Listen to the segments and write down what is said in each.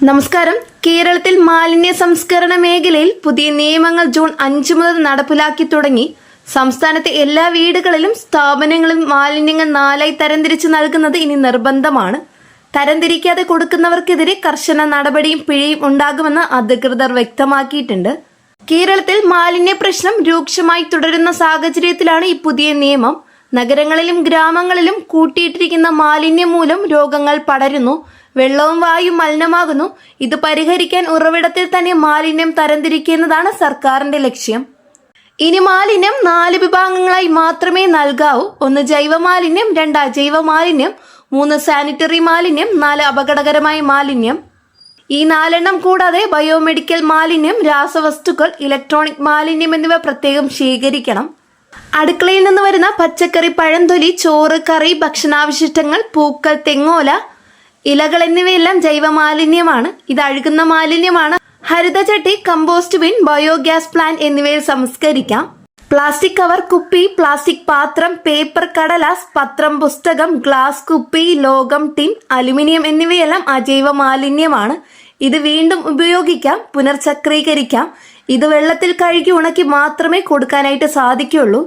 നമസ്കാരം. കേരളത്തിൽ മാലിന്യ സംസ്കരണ മേഖലയിൽ പുതിയ നിയമങ്ങൾ ജൂൺ 5 മുതൽ നടപ്പിലാക്കി തുടങ്ങി. സംസ്ഥാനത്തെ എല്ലാ വീടുകളിലും സ്ഥാപനങ്ങളിലും മാലിന്യങ്ങൾ 4ആയി തരംതിരിച്ച് നൽകുന്നത് ഇനി നിർബന്ധമാണ്. തരംതിരിക്കാതെ കൊടുക്കുന്നവർക്കെതിരെ കർശന നടപടിയും പിഴയും ഉണ്ടാകുമെന്ന് അധികൃതർ വ്യക്തമാക്കിയിട്ടുണ്ട്. കേരളത്തിൽ മാലിന്യ പ്രശ്നം രൂക്ഷമായി തുടരുന്ന സാഹചര്യത്തിലാണ് ഈ പുതിയ നിയമം. നഗരങ്ങളിലും ഗ്രാമങ്ങളിലും കൂട്ടിയിട്ടിരിക്കുന്ന മാലിന്യം മൂലം രോഗങ്ങൾ പടരുന്നു. വെള്ളവും വായുവും മലിനമാകുന്നു. ഇത് പരിഹരിക്കാൻ ഉറവിടത്തിൽ തന്നെ മാലിന്യം തരംതിരിക്കുന്നതാണ് സർക്കാരിന്റെ ലക്ഷ്യം. ഇനി മാലിന്യം 4 വിഭാഗങ്ങളായി മാത്രമേ നൽകാവൂ. 1 ജൈവ മാലിന്യം, 2 അജൈവ മാലിന്യം, 3 സാനിറ്ററി മാലിന്യം, 4 അപകടകരമായ മാലിന്യം. ഈ 4 എണ്ണം കൂടാതെ ബയോമെഡിക്കൽ മാലിന്യം, രാസവസ്തുക്കൾ, ഇലക്ട്രോണിക് മാലിന്യം എന്നിവ പ്രത്യേകം ശേഖരിക്കണം. അടുക്കളയിൽ നിന്ന് വരുന്ന പച്ചക്കറി, പഴംതൊലി, ചോറ്, കറി, ഭക്ഷണാവശിഷ്ടങ്ങൾ, പൂക്കൾ, തെങ്ങോല, ഇലകൾ എന്നിവയെല്ലാം ജൈവ മാലിന്യമാണ്. ഇത് അഴുകുന്ന മാലിന്യമാണ്. ഹരിതചട്ടി, കമ്പോസ്റ്റ് ബിൻ, ബയോഗ്യാസ് പ്ലാന്റ് എന്നിവയിൽ സംസ്കരിക്കാം. പ്ലാസ്റ്റിക് കവർ, കുപ്പി, പ്ലാസ്റ്റിക് പാത്രം, പേപ്പർ, കടലാസ്, പത്രം, പുസ്തകം, ഗ്ലാസ്, കുപ്പി, ലോഹം, ടിൻ, അലുമിനിയം എന്നിവയെല്ലാം അജൈവ മാലിന്യമാണ്. ഇത് വീണ്ടും ഉപയോഗിക്കാം, പുനർചക്രീകരിക്കാം. ഇത് വെള്ളത്തിൽ കഴുകി ഉണക്കി മാത്രമേ കൊടുക്കാനായിട്ട് സാധിക്കുള്ളൂ.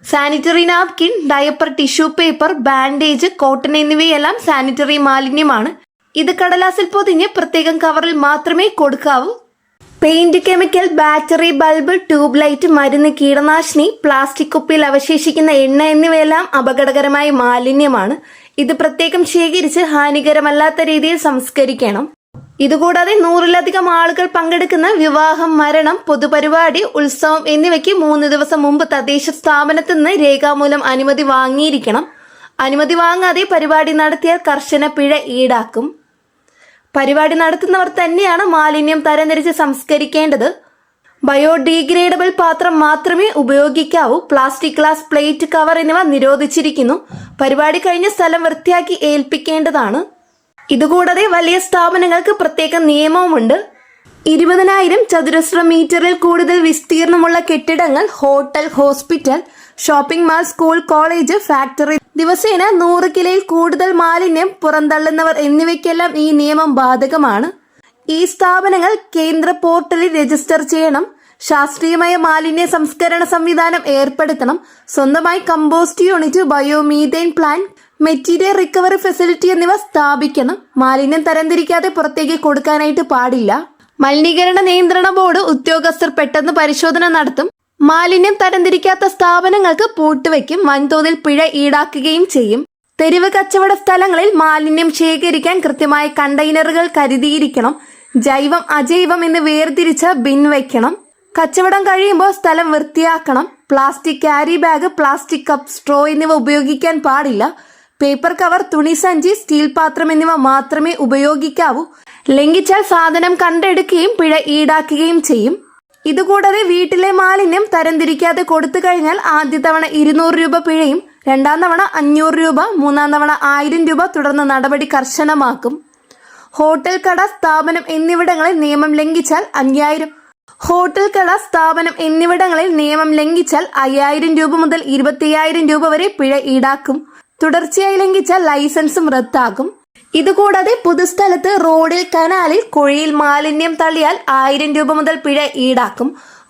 Sanitary napkin, diaper, tissue paper, bandage, cotton എന്നിവയെല്ലാം സാനിറ്ററി മാലിന്യമാണ്. ഇത് കടലാസിൽ പൊതിഞ്ഞ് പ്രത്യേകം കവറിൽ മാത്രമേ കൊടുക്കാവൂ. Paint, chemical, battery, bulb, tube light, മരുന്ന്, കീടനാശിനി, പ്ലാസ്റ്റിക് കുപ്പിയിൽ അവശേഷിക്കുന്ന എണ്ണ എന്നിവയെല്ലാം അപകടകരമായ മാലിന്യമാണ്. ഇത് പ്രത്യേകം ശേഖരിച്ച് ഹാനികരമല്ലാത്ത രീതിയിൽ സംസ്കരിക്കണം. ഇതുകൂടാതെ 100-ലധികം ആളുകൾ പങ്കെടുക്കുന്ന വിവാഹം, മരണം, പൊതുപരിപാടി, ഉത്സവം എന്നിവയ്ക്ക് 3 ദിവസം മുമ്പ് തദ്ദേശ സ്ഥാപനത്തിൽ നിന്ന് രേഖാമൂലം അനുമതി വാങ്ങിയിരിക്കണം. അനുമതി വാങ്ങാതെ പരിപാടി നടത്തിയാൽ കർശന പിഴ ഈടാക്കും. പരിപാടി നടത്തുന്നവർ തന്നെയാണ് മാലിന്യം തരംതിരിച്ച് സംസ്കരിക്കേണ്ടത്. ബയോഡീഗ്രേഡബിൾ പാത്രം മാത്രമേ ഉപയോഗിക്കാവൂ. പ്ലാസ്റ്റിക്, ഗ്ലാസ്, പ്ലേറ്റ്, കവർ എന്നിവ നിരോധിച്ചിരിക്കുന്നു. പരിപാടി കഴിഞ്ഞ സ്ഥലം വൃത്തിയാക്കി ഏൽപ്പിക്കേണ്ടതാണ്. ഇതുകൂടാതെ വലിയ സ്ഥാപനങ്ങൾക്ക് പ്രത്യേക നിയമവുമുണ്ട്. 20,000 ചതുരശ്ര മീറ്ററിൽ കൂടുതൽ വിസ്തീർണമുള്ള കെട്ടിടങ്ങൾ, hotel, hospital, shopping mall, school, college, factory, ദിവസേന 100 കിലോയിൽ കൂടുതൽ മാലിന്യം പുറന്തള്ളുന്നവർ എന്നിവയ്ക്കെല്ലാം ഈ നിയമം ബാധകമാണ്. ഈ സ്ഥാപനങ്ങൾ കേന്ദ്ര പോർട്ടലിൽ രജിസ്റ്റർ ചെയ്യണം. ശാസ്ത്രീയമായ മാലിന്യ സംസ്കരണ സംവിധാനം ഏർപ്പെടുത്തണം. സ്വന്തമായി compost unit, biomethane plant, material recovery facility എന്നിവ സ്ഥാപിക്കണം. മാലിന്യം തരംതിരിക്കാതെ പുറത്തേക്ക് കൊടുക്കാനായിട്ട് പാടില്ല. മലിനീകരണ നിയന്ത്രണ ബോർഡ് ഉദ്യോഗസ്ഥർ പെട്ടെന്ന് പരിശോധന നടത്തും. മാലിന്യം തരംതിരിക്കാത്ത സ്ഥാപനങ്ങൾക്ക് പൂട്ടുവയ്ക്കും. വൻതോതിൽ പിഴ ഈടാക്കുകയും ചെയ്യും. തെരുവ് കച്ചവട സ്ഥലങ്ങളിൽ മാലിന്യം ശേഖരിക്കാൻ കൃത്യമായ കണ്ടെയ്നറുകൾ കരുതിയിരിക്കണം. ജൈവം, അജൈവം എന്ന് വേർതിരിച്ച ബിൻ വയ്ക്കണം. കച്ചവടം കഴിയുമ്പോൾ സ്ഥലം വൃത്തിയാക്കണം. Plastic carry bag, plastic cup, straw എന്നിവ ഉപയോഗിക്കാൻ പാടില്ല. പേപ്പർ കവർ, തുണി സഞ്ചി, സ്റ്റീൽ പാത്രം എന്നിവ മാത്രമേ ഉപയോഗിക്കാവൂ. ലംഘിച്ചാൽ സാധനം കണ്ടെടുക്കുകയും പിഴ ഈടാക്കുകയും ചെയ്യും. ഇതുകൂടാതെ വീട്ടിലെ മാലിന്യം തരംതിരിക്കാതെ കൊടുത്തു കഴിഞ്ഞാൽ ആദ്യ തവണ 200 രൂപ പിഴയും, 2ാം തവണ 500 രൂപ, 3ാം തവണ 1000 രൂപ, തുടർന്ന് നടപടി കർശനമാക്കും. ഹോട്ടൽ, കട, സ്ഥാപനം എന്നിവിടങ്ങളിൽ നിയമം ലംഘിച്ചാൽ 5000 രൂപ മുതൽ 25,000 രൂപ വരെ പിഴ ഈടാക്കും. തുടർച്ചയായി ലംഘിച്ചാൽ ലൈസൻസും റദ്ദാക്കും. ഇതുകൂടാതെ പൊതുസ്ഥലത്ത്, റോഡിൽ, കനാലിൽ, കുഴിയിൽ മാലിന്യം തള്ളിയാൽ 1000 രൂപ മുതൽ പിഴ ഈടാക്കും.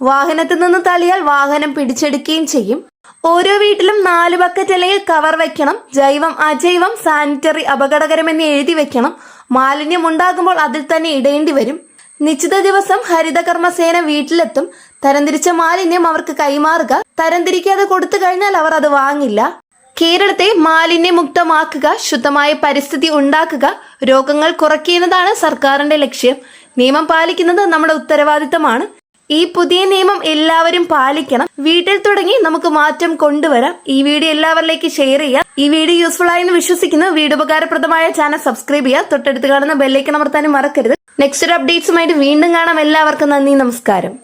വാഹനത്തിൽ നിന്ന് തള്ളിയാൽ വാഹനം പിടിച്ചെടുക്കുകയും ചെയ്യും. ഓരോ വീട്ടിലും 4 ബക്കറ്റ് അല്ലെങ്കിൽ കവർ വെക്കണം. ജൈവം, അജൈവം, സാനിറ്ററി, അപകടകരമെന്ന് എഴുതി വെക്കണം. മാലിന്യം ഉണ്ടാകുമ്പോൾ അതിൽ തന്നെ ഇടേണ്ടി വരും. നിശ്ചിത ദിവസം ഹരിതകർമ്മസേന വീട്ടിലെത്തും. തരംതിരിച്ച മാലിന്യം അവർക്ക് കൈമാറുക. തരംതിരിക്കാതെ കൊടുത്തു കഴിഞ്ഞാൽ അവർ അത് വാങ്ങില്ല. കേരളത്തെ മാലിന്യമുക്തമാക്കുക, ശുദ്ധമായ പരിസ്ഥിതി ഉണ്ടാക്കുക, രോഗങ്ങൾ കുറയ്ക്കുന്നതാണ് സർക്കാരിന്റെ ലക്ഷ്യം. നിയമം പാലിക്കുന്നത് നമ്മുടെ ഉത്തരവാദിത്തമാണ്. ഈ പുതിയ നിയമം എല്ലാവരും പാലിക്കണം. വീട്ടിൽ തുടങ്ങി നമുക്ക് മാറ്റം കൊണ്ടുവരാം. ഈ വീഡിയോ എല്ലാവരിലേക്ക് ഷെയർ ചെയ്യാം. ഈ വീഡിയോ യൂസ്ഫുൾ ആയെന്ന് വിശ്വസിക്കുന്നു. വീഡിയോ ഉപകാരപ്രദമായ ചാനൽ സബ്സ്ക്രൈബ് ചെയ്യുക. തൊട്ടടുത്ത് കാണുന്ന ബെല്ലൈക്കൺ അമർത്താനും മറക്കരുത്. നെക്സ്റ്റ് ഒരു അപ്ഡേറ്റ്സുമായിട്ട് വീണ്ടും കാണാം. എല്ലാവർക്കും നന്ദി, നമസ്കാരം.